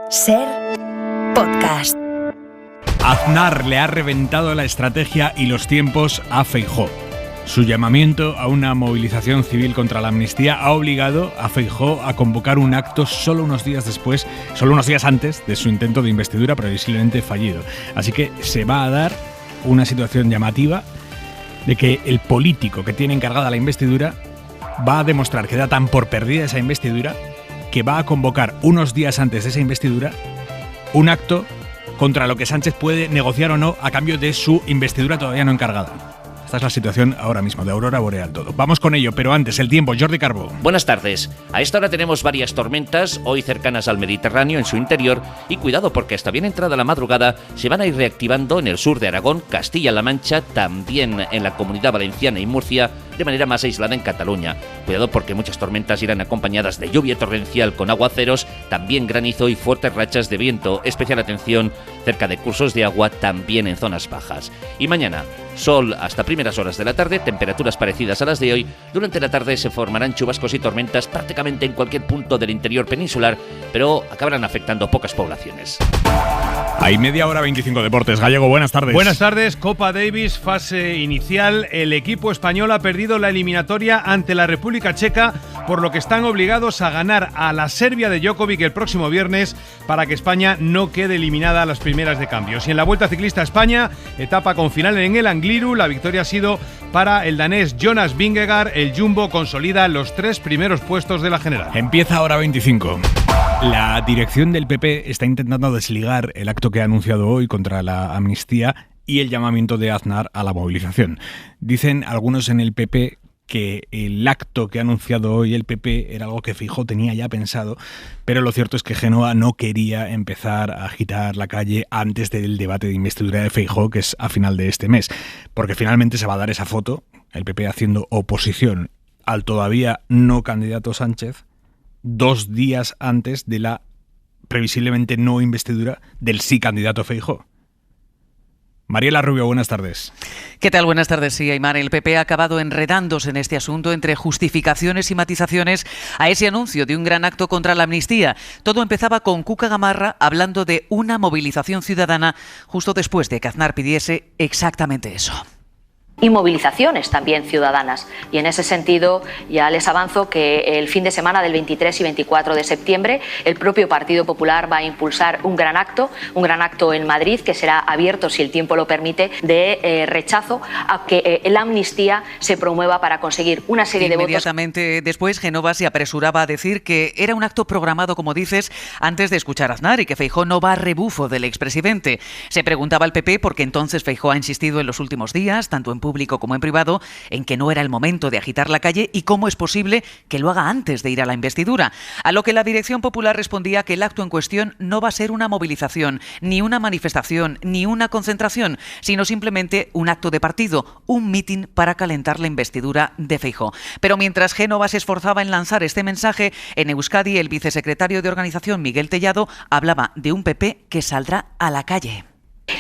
Ser Podcast. Aznar le ha reventado la estrategia y los tiempos a Feijóo. Su llamamiento a una movilización civil contra la amnistía ha obligado a Feijóo a convocar un acto solo unos días antes de su intento de investidura previsiblemente fallido. Así que se va a dar una situación llamativa de que el político que tiene encargada la investidura va a demostrar que da tan por perdida esa investidura que va a convocar unos días antes de esa investidura un acto contra lo que Sánchez puede negociar o no a cambio de su investidura todavía no encargada. Esta es la situación ahora mismo, de aurora boreal todo. Vamos con ello, pero antes, el tiempo. Jordi Carbó. Buenas tardes. A esta hora tenemos varias tormentas, hoy cercanas al Mediterráneo en su interior, y cuidado porque hasta bien entrada la madrugada se van a ir reactivando en el sur de Aragón, Castilla-La Mancha, también en la Comunidad Valenciana y Murcia, de manera más aislada en Cataluña. Cuidado porque muchas tormentas irán acompañadas de lluvia torrencial con aguaceros, también granizo y fuertes rachas de viento. Especial atención cerca de cursos de agua, también en zonas bajas. Y mañana, sol hasta primeras horas de la tarde, temperaturas parecidas a las de hoy. Durante la tarde se formarán chubascos y tormentas prácticamente en cualquier punto del interior peninsular, pero acabarán afectando pocas poblaciones. Hay media hora 25 deportes. Gallego, buenas tardes. Buenas tardes. Copa Davis, fase inicial. El equipo español ha perdido la eliminatoria ante la República Checa, por lo que están obligados a ganar a la Serbia de Djokovic el próximo viernes para que España no quede eliminada a las primeras de cambios. Y en la Vuelta Ciclista a España, etapa con final en el Angliru, la victoria ha sido para el danés Jonas Vingegaard. El Jumbo consolida los 3 primeros puestos de la general. Empieza ahora 25. La dirección del PP está intentando desligar el acto que ha anunciado hoy contra la amnistía y el llamamiento de Aznar a la movilización. Dicen algunos en el PP que el acto que ha anunciado hoy el PP era algo que Feijóo tenía ya pensado, pero lo cierto es que Génova no quería empezar a agitar la calle antes del debate de investidura de Feijóo, que es a final de este mes, porque finalmente se va a dar esa foto, el PP haciendo oposición al todavía no candidato Sánchez, 2 días antes de la previsiblemente no investidura del sí candidato Feijóo. Mariela Rubio, buenas tardes. ¿Qué tal? Buenas tardes. Sí, Aymar, el PP ha acabado enredándose en este asunto entre justificaciones y matizaciones a ese anuncio de un gran acto contra la amnistía. Todo empezaba con Cuca Gamarra hablando de una movilización ciudadana justo después de que Aznar pidiese exactamente eso. Y movilizaciones también ciudadanas. Y en ese sentido ya les avanzo que el fin de semana del 23 y 24 de septiembre el propio Partido Popular va a impulsar un gran acto en Madrid que será abierto, si el tiempo lo permite, de rechazo a que la amnistía se promueva para conseguir una serie de votos. Inmediatamente después, Génova se apresuraba a decir que era un acto programado, como dices, antes de escuchar a Aznar y que Feijóo no va a rebufo del expresidente. Se preguntaba al PP porque entonces Feijóo ha insistido en los últimos días, tanto en público como en privado, en que no era el momento de agitar la calle y cómo es posible que lo haga antes de ir a la investidura. A lo que la Dirección Popular respondía que el acto en cuestión no va a ser una movilización, ni una manifestación, ni una concentración, sino simplemente un acto de partido, un mitin para calentar la investidura de Feijóo. Pero mientras Génova se esforzaba en lanzar este mensaje, en Euskadi el vicesecretario de Organización, Miguel Tellado, hablaba de un PP que saldrá a la calle.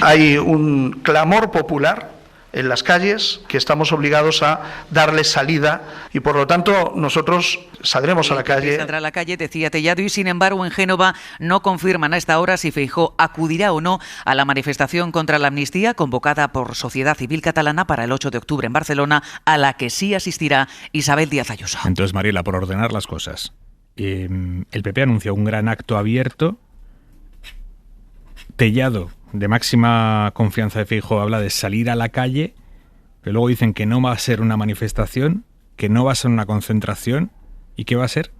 Hay un clamor popular en las calles que estamos obligados a darle salida y por lo tanto nosotros saldremos a la calle. Saldrá a la calle, decía Tellado, y sin embargo en Génova no confirman a esta hora si Feijóo acudirá o no a la manifestación contra la amnistía convocada por Sociedad Civil Catalana para el 8 de octubre en Barcelona, a la que sí asistirá Isabel Díaz Ayuso. Entonces, Mariela, por ordenar las cosas, el PP anuncia un gran acto abierto. Tellado, de máxima confianza de Feijóo, habla de salir a la calle, pero luego dicen que no va a ser una manifestación, que no va a ser una concentración. ¿Y qué va a ser?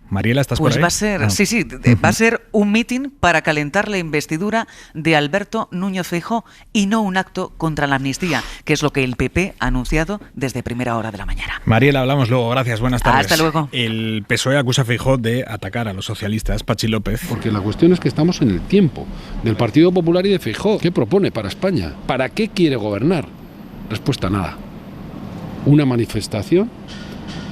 Mariela, ¿estás por ahí? Pues va a ser, va a ser un mitin para calentar la investidura de Alberto Núñez Feijóo y no un acto contra la amnistía, que es lo que el PP ha anunciado desde primera hora de la mañana. Mariela, hablamos luego. Gracias, buenas tardes. Hasta luego. El PSOE acusa a Feijóo de atacar a los socialistas. Pachi López. Porque la cuestión es que estamos en el tiempo del Partido Popular y de Feijóo. ¿Qué propone para España? ¿Para qué quiere gobernar? Respuesta: nada. Una manifestación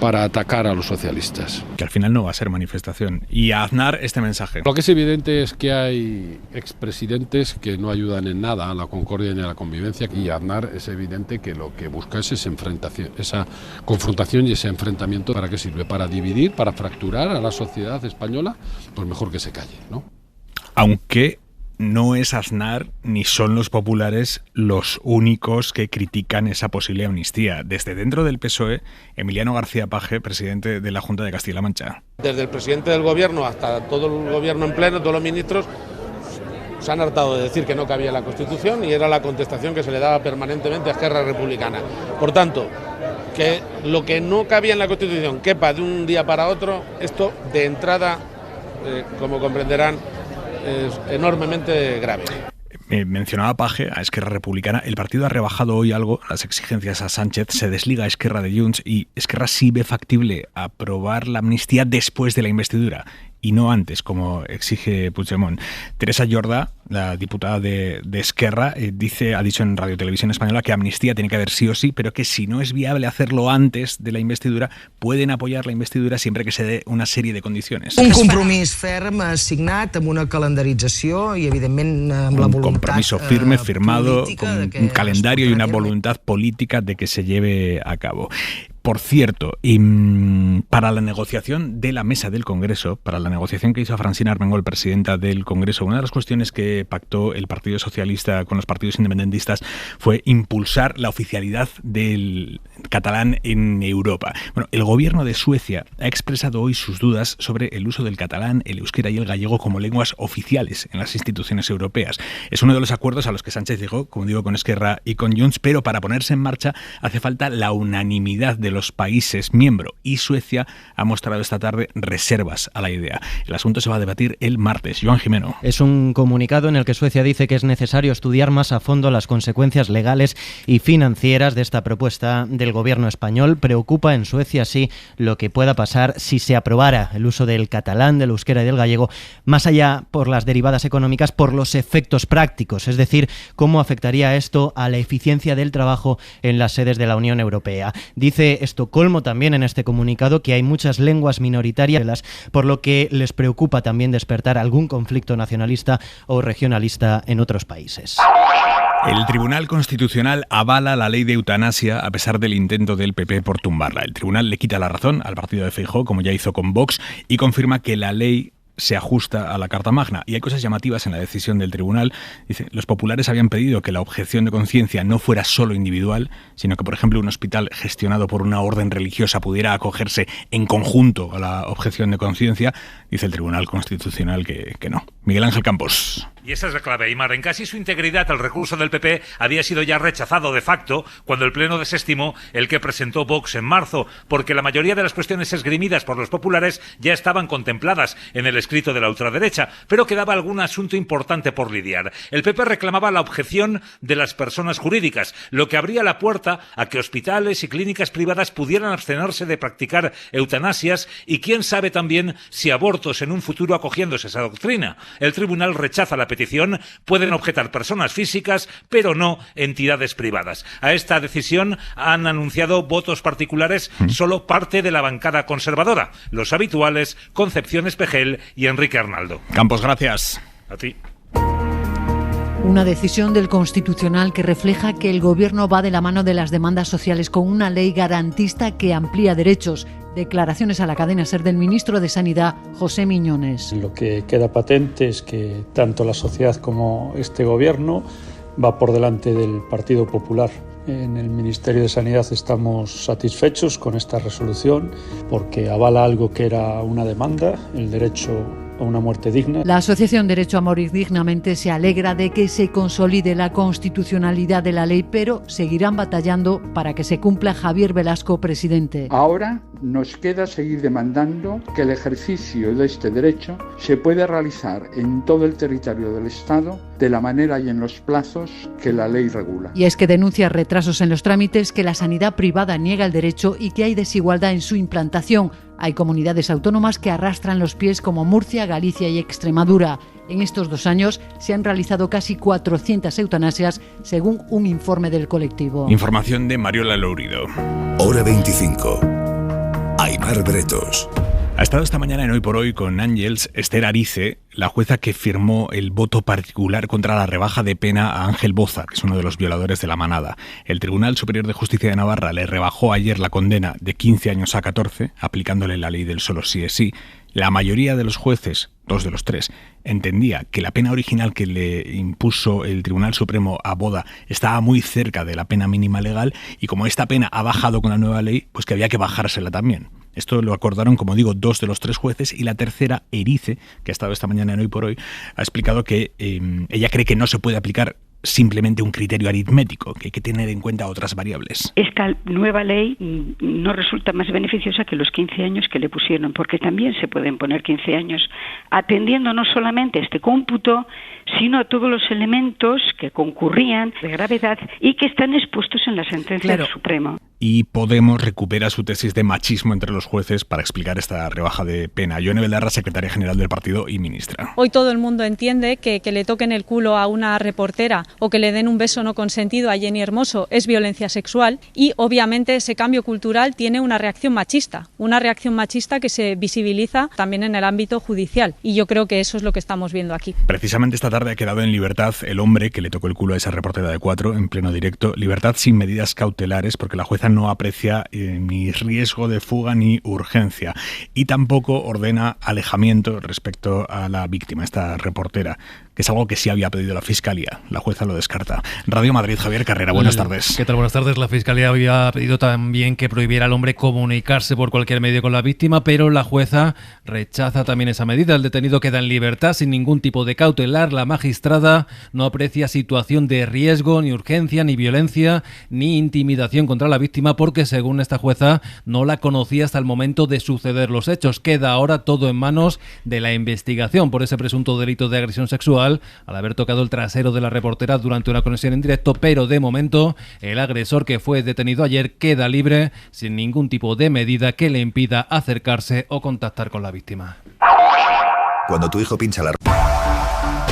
para atacar a los socialistas. Que al final no va a ser manifestación. Y a Aznar este mensaje. Lo que es evidente es que hay expresidentes que no ayudan en nada a la concordia ni a la convivencia, y Aznar es evidente que lo que busca es esa confrontación y ese enfrentamiento. ¿Para qué sirve? Para dividir, para fracturar a la sociedad española. Pues mejor que se calle, ¿no? Aunque no es Aznar ni son los populares los únicos que critican esa posible amnistía. Desde dentro del PSOE, Emiliano García Paje, presidente de la Junta de Castilla-La Mancha. Desde el presidente del gobierno hasta todo el gobierno en pleno, todos los ministros, se han hartado de decir que no cabía en la Constitución, y era la contestación que se le daba permanentemente a Esquerra Republicana. Por tanto, que lo que no cabía en la Constitución quepa de un día para otro, esto de entrada, como comprenderán, es enormemente grave. Mencionaba Paje a Esquerra Republicana. El partido ha rebajado hoy algo las exigencias a Sánchez, se desliga a Esquerra de Junts, y Esquerra sí ve factible aprobar la amnistía después de la investidura y no antes, como exige Puigdemont. Teresa Jordà, la diputada de Esquerra, ha dicho en Radio Televisión Española que amnistía tiene que haber sí o sí, pero que si no es viable hacerlo antes de la investidura, pueden apoyar la investidura siempre que se dé una serie de condiciones. Un compromís ferm signat amb una calendarització i evidentment amb la voluntat. Un compromiso firme, firmado, con un calendario y una voluntad política de que se lleve a cabo. Por cierto, para la negociación de la mesa del Congreso, para la negociación que hizo Francina Armengol, presidenta del Congreso, una de las cuestiones que pactó el Partido Socialista con los partidos independentistas fue impulsar la oficialidad del catalán en Europa. Bueno, el gobierno de Suecia ha expresado hoy sus dudas sobre el uso del catalán, el euskera y el gallego como lenguas oficiales en las instituciones europeas. Es uno de los acuerdos a los que Sánchez llegó, como digo, con Esquerra y con Junts, pero para ponerse en marcha hace falta la unanimidad de los países miembros, y Suecia ha mostrado esta tarde reservas a la idea. El asunto se va a debatir el martes. Joan Jimeno. Es un comunicado en el que Suecia dice que es necesario estudiar más a fondo las consecuencias legales y financieras de esta propuesta del gobierno español. Preocupa en Suecia, sí, lo que pueda pasar si se aprobara el uso del catalán, del euskera y del gallego, más allá por las derivadas económicas, por los efectos prácticos, es decir, cómo afectaría esto a la eficiencia del trabajo en las sedes de la Unión Europea. Dice Estocolmo también en este comunicado que hay muchas lenguas minoritarias, por lo que les preocupa también despertar algún conflicto nacionalista o regionalista en otros países. El Tribunal Constitucional avala la ley de eutanasia a pesar del intento del PP por tumbarla. El tribunal le quita la razón al partido de Feijóo, como ya hizo con Vox, y confirma que la ley se ajusta a la Carta Magna. Y hay cosas llamativas en la decisión del tribunal. Dice, los populares habían pedido que la objeción de conciencia no fuera solo individual, sino que, por ejemplo, un hospital gestionado por una orden religiosa pudiera acogerse en conjunto a la objeción de conciencia. Dice el Tribunal Constitucional que no. Miguel Ángel Campos. Y esa es la clave, Aimar. En casi su integridad, el recurso del PP había sido ya rechazado de facto cuando el Pleno desestimó el que presentó Vox en marzo, porque la mayoría de las cuestiones esgrimidas por los populares ya estaban contempladas en el escrito de la ultraderecha, pero quedaba algún asunto importante por lidiar. El PP reclamaba la objeción de las personas jurídicas, lo que abría la puerta a que hospitales y clínicas privadas pudieran abstenerse de practicar eutanasias y quién sabe también si abortos en un futuro acogiéndose a esa doctrina. El tribunal rechaza la petición, pueden objetar personas físicas, pero no entidades privadas. A esta decisión han anunciado votos particulares solo parte de la bancada conservadora, los habituales Concepción Espejel y Enrique Arnaldo. Campos, gracias. A ti. Una decisión del Constitucional que refleja que el Gobierno va de la mano de las demandas sociales con una ley garantista que amplía derechos. Declaraciones a la cadena SER del ministro de Sanidad, José Miñones. Lo que queda patente es que tanto la sociedad como este Gobierno va por delante del Partido Popular. En el Ministerio de Sanidad estamos satisfechos con esta resolución porque avala algo que era una demanda, el derecho a una muerte digna. La Asociación Derecho a Morir Dignamente se alegra de que se consolide la constitucionalidad de la ley, pero seguirán batallando para que se cumpla. Javier Velasco, presidente. Ahora nos queda seguir demandando que el ejercicio de este derecho se pueda realizar en todo el territorio del Estado de la manera y en los plazos que la ley regula. Y es que denuncia retrasos en los trámites, que la sanidad privada niega el derecho y que hay desigualdad en su implantación. Hay comunidades autónomas que arrastran los pies como Murcia, Galicia y Extremadura. En estos 2 años se han realizado casi 400 eutanasias, según un informe del colectivo. Información de Mariola Lourido. Hora 25. Aimar Bretos. Ha estado esta mañana en Hoy por Hoy con Ángels Esther Arice, la jueza que firmó el voto particular contra la rebaja de pena a Ángel Boza, que es uno de los violadores de La Manada. El Tribunal Superior de Justicia de Navarra le rebajó ayer la condena de 15 años a 14, aplicándole la ley del solo sí es sí. La mayoría de los jueces, 2 de los 3, entendía que la pena original que le impuso el Tribunal Supremo a Boza estaba muy cerca de la pena mínima legal y como esta pena ha bajado con la nueva ley, pues que había que bajársela también. Esto lo acordaron, como digo, 2 de los 3 jueces y la tercera, Erice, que ha estado esta mañana en Hoy por Hoy, ha explicado que ella cree que no se puede aplicar simplemente un criterio aritmético, que hay que tener en cuenta otras variables. Esta nueva ley no resulta más beneficiosa que los 15 años que le pusieron, porque también se pueden poner 15 años atendiendo no solamente a este cómputo, sino a todos los elementos que concurrían de gravedad y que están expuestos en la sentencia del Supremo. Y Podemos recupera su tesis de machismo entre los jueces para explicar esta rebaja de pena. Yone Belarra, secretaria general del partido y ministra. Hoy todo el mundo entiende que le toquen el culo a una reportera o que le den un beso no consentido a Jenny Hermoso es violencia sexual y obviamente ese cambio cultural tiene una reacción machista que se visibiliza también en el ámbito judicial y yo creo que eso es lo que estamos viendo aquí. Precisamente esta tarde ha quedado en libertad el hombre que le tocó el culo a esa reportera de 4 en pleno directo. Libertad sin medidas cautelares porque la jueza no aprecia ni riesgo de fuga ni urgencia y tampoco ordena alejamiento respecto a la víctima, esta reportera, que es algo que sí había pedido la Fiscalía. La jueza lo descarta. Radio Madrid, Javier Carrera, buenas tardes. ¿Qué tal? Buenas tardes. La Fiscalía había pedido también que prohibiera al hombre comunicarse por cualquier medio con la víctima, pero la jueza rechaza también esa medida. El detenido queda en libertad sin ningún tipo de cautelar. La magistrada no aprecia situación de riesgo, ni urgencia, ni violencia, ni intimidación contra la víctima, porque según esta jueza no la conocía hasta el momento de suceder los hechos. Queda ahora todo en manos de la investigación por ese presunto delito de agresión sexual al haber tocado el trasero de la reportera durante una conexión en directo, pero de momento el agresor que fue detenido ayer queda libre sin ningún tipo de medida que le impida acercarse o contactar con la víctima. Cuando tu hijo pincha la...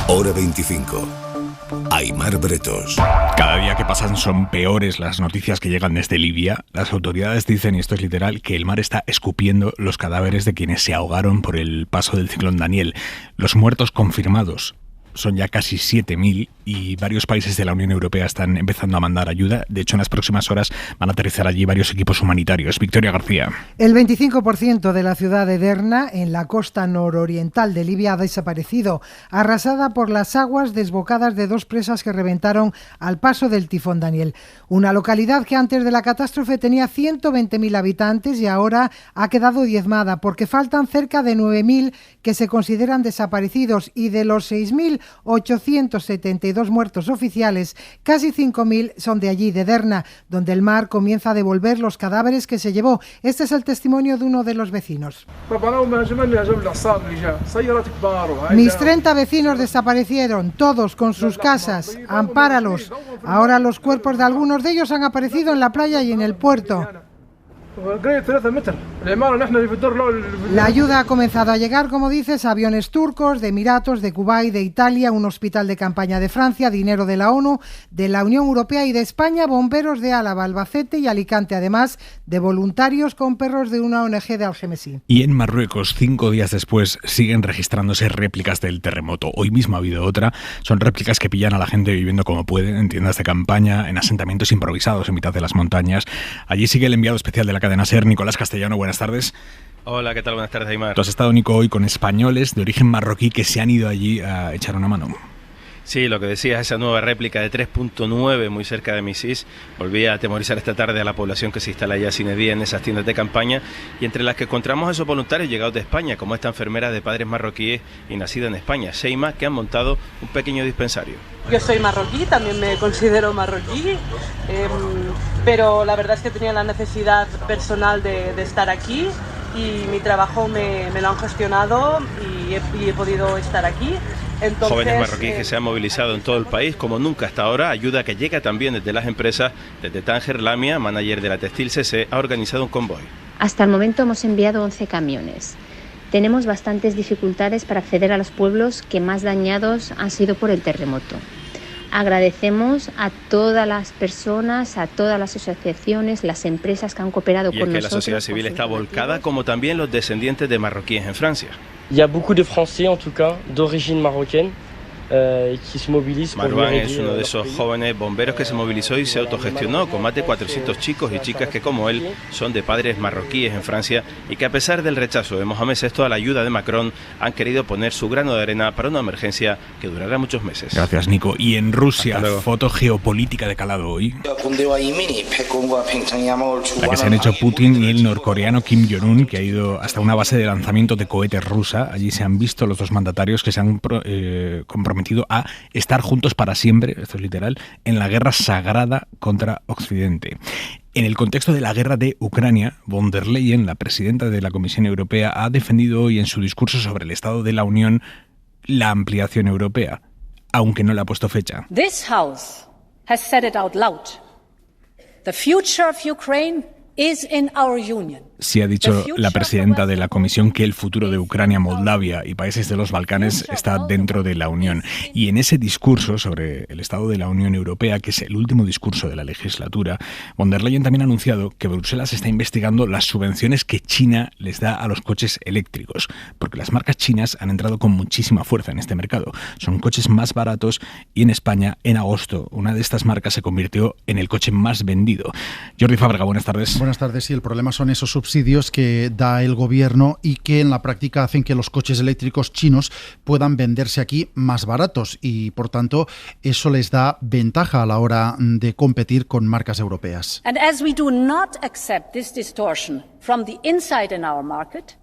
Hora 25. Aimar Bretos. Cada día que pasan son peores las noticias que llegan desde Libia. Las autoridades dicen, y esto es literal, que el mar está escupiendo los cadáveres de quienes se ahogaron por el paso del ciclón Daniel. Los muertos confirmados son ya casi 7.000 y varios países de la Unión Europea están empezando a mandar ayuda. De hecho, en las próximas horas van a aterrizar allí varios equipos humanitarios. Victoria García. El 25% de la ciudad de Derna, en la costa nororiental de Libia, ha desaparecido, arrasada por las aguas desbocadas de 2 presas que reventaron al paso del tifón Daniel. Una localidad que antes de la catástrofe tenía 120.000 habitantes y ahora ha quedado diezmada porque faltan cerca de 9.000 que se consideran desaparecidos y de los 6.872 muertos oficiales, casi 5.000 son de allí, de Derna, donde el mar comienza a devolver los cadáveres que se llevó. Este es el testimonio de uno de los vecinos. Mis 30 vecinos desaparecieron, todos con sus casas. Ampáralos. Ahora los cuerpos de algunos de ellos han aparecido en la playa y en el puerto. La ayuda ha comenzado a llegar, como dices, aviones turcos, de Emiratos, de Kuwait, de Italia, un hospital de campaña de Francia, dinero de la ONU, de la Unión Europea y de España, bomberos de Álava, Albacete y Alicante, además de voluntarios con perros de una ONG de Algemesí. Y en Marruecos, 5 días después, siguen registrándose réplicas del terremoto. Hoy mismo ha habido otra. Son réplicas que pillan a la gente viviendo como pueden, en tiendas de campaña, en asentamientos improvisados en mitad de las montañas. Allí sigue el enviado especial de la cadena SER, Nicolás Castellano. Buenas tardes. Hola, ¿qué tal? Buenas tardes, Aimar. Tú has estado, Nico, hoy con españoles de origen marroquí que se han ido allí a echar una mano. Sí, lo que decías, esa nueva réplica de 3.9 muy cerca de Misís volvía a atemorizar esta tarde a la población que se instala ya sin día en esas tiendas de campaña, y entre las que encontramos a esos voluntarios llegados de España, como esta enfermera de padres marroquíes y nacida en España, Sheima, que han montado un pequeño dispensario. Yo soy marroquí, también me considero marroquí, pero la verdad es que tenía la necesidad personal de estar aquí y mi trabajo me lo han gestionado y he podido estar aquí. Entonces, jóvenes marroquíes que se han movilizado en todo el país como nunca hasta ahora, ayuda que llega también desde las empresas. Desde Tánger, Lamia, manager de la Textil CC, ha organizado un convoy. Hasta el momento hemos enviado 11 camiones. Tenemos bastantes dificultades para acceder a los pueblos que más dañados han sido por el terremoto. Agradecemos a todas las personas, a todas las asociaciones, las empresas que han cooperado con nosotros. Y es que la sociedad civil está volcada, como también los descendientes de marroquíes en Francia. Il y a beaucoup de Français, en tout cas, d'origine marocaine. Marwan es uno de esos jóvenes bomberos que se movilizó y se autogestionó con más de 400 chicos y chicas que, como él, son de padres marroquíes en Francia y que, a pesar del rechazo de Mohamed VI a la ayuda de Macron, han querido poner su grano de arena para una emergencia que durará muchos meses. Gracias, Nico. Y en Rusia, foto geopolítica de calado hoy. La que se han hecho Putin y el norcoreano Kim Jong-un, que ha ido hasta una base de lanzamiento de cohetes rusa. Allí se han visto los dos mandatarios que se han comprometido a estar juntos para siempre, esto es literal, en la guerra sagrada contra Occidente. En el contexto de la guerra de Ucrania, von der Leyen, la presidenta de la Comisión Europea, ha defendido hoy en su discurso sobre el Estado de la Unión la ampliación europea, aunque no le ha puesto fecha. This House has said it out loud. The future of Ukraine is in our union. Sí ha dicho la presidenta de la Comisión que el futuro de Ucrania, Moldavia y países de los Balcanes está dentro de la Unión. Y en ese discurso sobre el Estado de la Unión Europea, que es el último discurso de la legislatura, von der Leyen también ha anunciado que Bruselas está investigando las subvenciones que China les da a los coches eléctricos, porque las marcas chinas han entrado con muchísima fuerza en este mercado. Son coches más baratos y en España, en agosto, una de estas marcas se convirtió en el coche más vendido. Jordi Fábrega, buenas tardes. Buenas tardes. Sí, el problema son esos subsidios que da el gobierno y que en la práctica hacen que los coches eléctricos chinos puedan venderse aquí más baratos y, por tanto, eso les da ventaja a la hora de competir con marcas europeas. And as we do not accept this distortion from the inside in our market,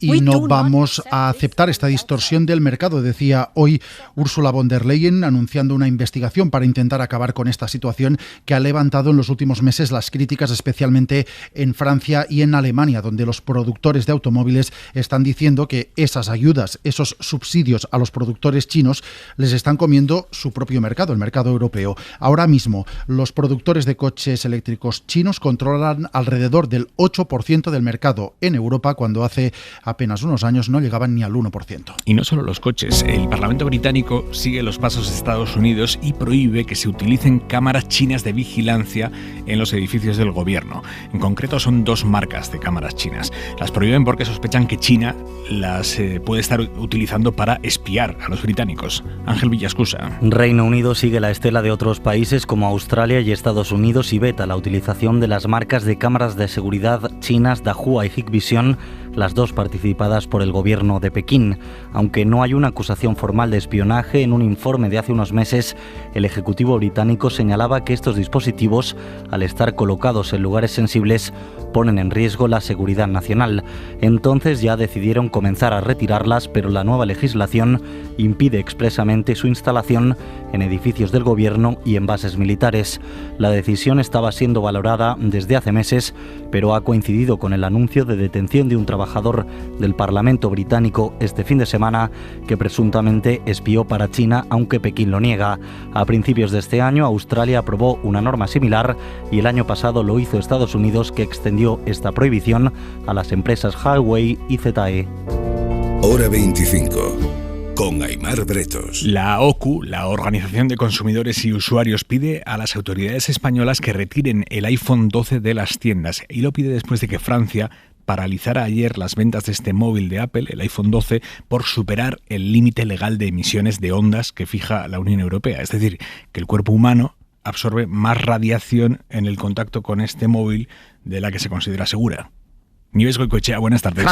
y no vamos a aceptar esta distorsión del mercado, decía hoy Ursula von der Leyen, anunciando una investigación para intentar acabar con esta situación que ha levantado en los últimos meses las críticas, especialmente en Francia y en Alemania, donde los productores de automóviles están diciendo que esas ayudas, esos subsidios a los productores chinos les están comiendo su propio mercado, el mercado europeo. Ahora mismo, los productores de coches eléctricos chinos controlan alrededor del 8% del mercado en Europa, cuando hace apenas unos años no llegaban ni al 1%. Y no solo los coches. El Parlamento británico sigue los pasos de Estados Unidos y prohíbe que se utilicen cámaras chinas de vigilancia en los edificios del gobierno. En concreto son 2 marcas de cámaras chinas. Las prohíben porque sospechan que China las puede estar utilizando para espiar a los británicos. Ángel Villascusa. Reino Unido sigue la estela de otros países como Australia y Estados Unidos y veta la utilización de las marcas de cámaras de seguridad chinas Dahua y Hikvision, las 2 participadas por el gobierno de Pekín. Aunque no hay una acusación formal de espionaje, en un informe de hace unos meses, el Ejecutivo británico señalaba que estos dispositivos, al estar colocados en lugares sensibles, ponen en riesgo la seguridad nacional. Entonces ya decidieron comenzar a retirarlas, pero la nueva legislación impide expresamente su instalación en edificios del gobierno y en bases militares. La decisión estaba siendo valorada desde hace meses, pero ha coincidido con el anuncio de detención de un trabajador del Parlamento británico este fin de semana que presuntamente espió para China, aunque Pekín lo niega. A principios de este año, Australia aprobó una norma similar y el año pasado lo hizo Estados Unidos, que extendió esta prohibición a las empresas Huawei y ZTE. Hora 25. Con Aimar Bretos. La OCU, la Organización de Consumidores y Usuarios, pide a las autoridades españolas que retiren el iPhone 12 de las tiendas, y lo pide después de que Francia paralizara ayer las ventas de este móvil de Apple, el iPhone 12, por superar el límite legal de emisiones de ondas que fija la Unión Europea. Es decir, que el cuerpo humano absorbe más radiación en el contacto con este móvil de la que se considera segura. Nieves Goicoechea, buenas tardes.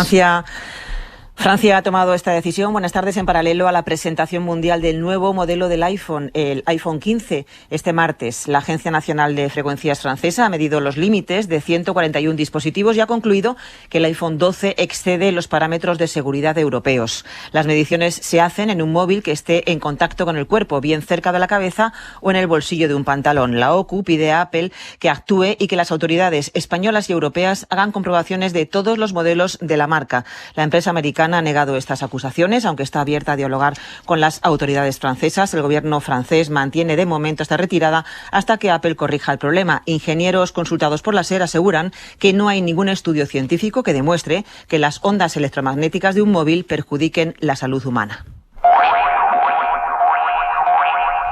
Francia ha tomado esta decisión, buenas tardes, en paralelo a la presentación mundial del nuevo modelo del iPhone, el iPhone 15, este martes. La Agencia Nacional de Frecuencias francesa ha medido los límites de 141 dispositivos y ha concluido que el iPhone 12 excede los parámetros de seguridad europeos. Las mediciones se hacen en un móvil que esté en contacto con el cuerpo, bien cerca de la cabeza o en el bolsillo de un pantalón. La OCU pide a Apple que actúe y que las autoridades españolas y europeas hagan comprobaciones de todos los modelos de la marca. La empresa americana ha negado estas acusaciones, aunque está abierta a dialogar con las autoridades francesas. El gobierno francés mantiene de momento esta retirada hasta que Apple corrija el problema. Ingenieros consultados por la SER aseguran que no hay ningún estudio científico que demuestre que las ondas electromagnéticas de un móvil perjudiquen la salud humana.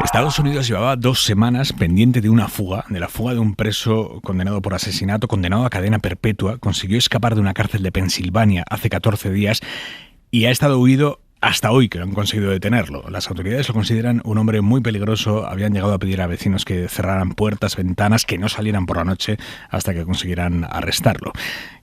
Estados Unidos llevaba 2 semanas pendiente de una fuga, de la fuga de un preso condenado por asesinato, condenado a cadena perpetua. Consiguió escapar de una cárcel de Pensilvania hace 14 días y ha estado huido hasta hoy, que no han conseguido detenerlo. Las autoridades lo consideran un hombre muy peligroso. Habían llegado a pedir a vecinos que cerraran puertas, ventanas, que no salieran por la noche hasta que consiguieran arrestarlo.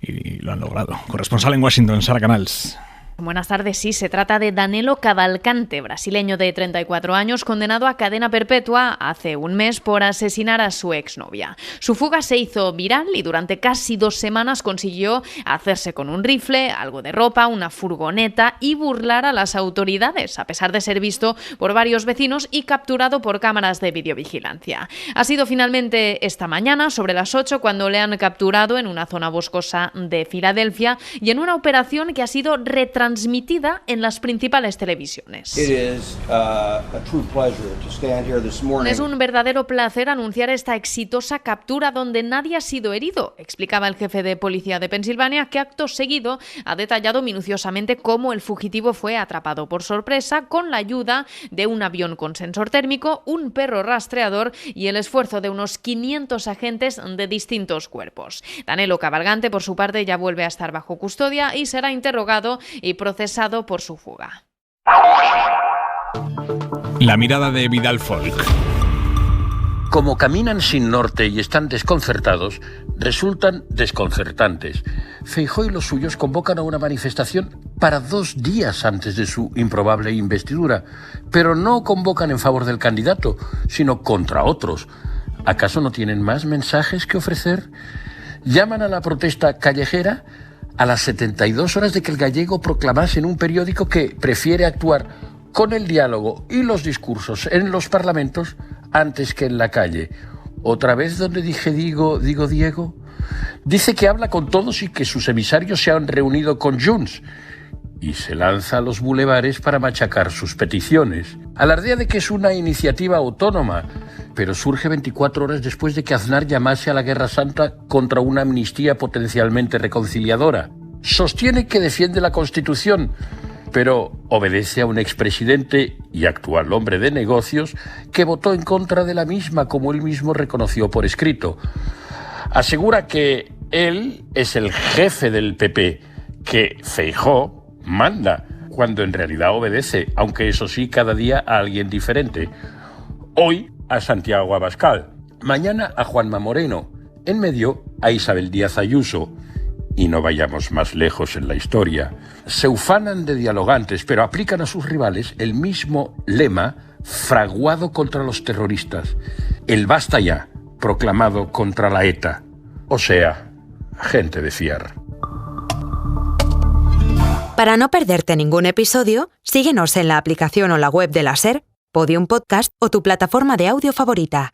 Y lo han logrado. Corresponsal en Washington, Sara Canals. Buenas tardes. Sí, se trata de Danilo Cavalcante, brasileño de 34 años, condenado a cadena perpetua hace un mes por asesinar a su exnovia. Su fuga se hizo viral y durante casi 2 semanas consiguió hacerse con un rifle, algo de ropa, una furgoneta y burlar a las autoridades, a pesar de ser visto por varios vecinos y capturado por cámaras de videovigilancia. Ha sido finalmente esta mañana, sobre las 8, cuando le han capturado en una zona boscosa de Filadelfia y en una operación que ha sido retransmitida en las principales televisiones. Es un verdadero placer anunciar esta exitosa captura donde nadie ha sido herido, explicaba el jefe de policía de Pensilvania, que acto seguido ha detallado minuciosamente cómo el fugitivo fue atrapado por sorpresa con la ayuda de un avión con sensor térmico, un perro rastreador y el esfuerzo de unos 500 agentes de distintos cuerpos. Danilo Cavalcante, por su parte, ya vuelve a estar bajo custodia y será interrogado y procesado por su fuga. La mirada de Vidal Folk. Como caminan sin norte y están desconcertados, resultan desconcertantes. Feijóo y los suyos convocan a una manifestación para 2 días antes de su improbable investidura, pero no convocan en favor del candidato, sino contra otros. ¿Acaso no tienen más mensajes que ofrecer? Llaman a la protesta callejera a las 72 horas de que el gallego proclamase en un periódico que prefiere actuar con el diálogo y los discursos en los parlamentos antes que en la calle. ¿Otra vez donde digo Diego? Dice que habla con todos y que sus emisarios se han reunido con Junts y se lanza a los bulevares para machacar sus peticiones. Alardea de que es una iniciativa autónoma, pero surge 24 horas después de que Aznar llamase a la Guerra Santa contra una amnistía potencialmente reconciliadora. Sostiene que defiende la Constitución, pero obedece a un expresidente y actual hombre de negocios que votó en contra de la misma, como él mismo reconoció por escrito. Asegura que él es el jefe del PP, que Feijóo manda, cuando en realidad obedece, aunque eso sí, cada día a alguien diferente. Hoy a Santiago Abascal, mañana a Juanma Moreno, en medio a Isabel Díaz Ayuso. Y no vayamos más lejos en la historia. Se ufanan de dialogantes, pero aplican a sus rivales el mismo lema fraguado contra los terroristas, el basta ya, proclamado contra la ETA. O sea, gente de fiar. Para no perderte ningún episodio, síguenos en la aplicación o la web de la SER, Podium Podcast o tu plataforma de audio favorita.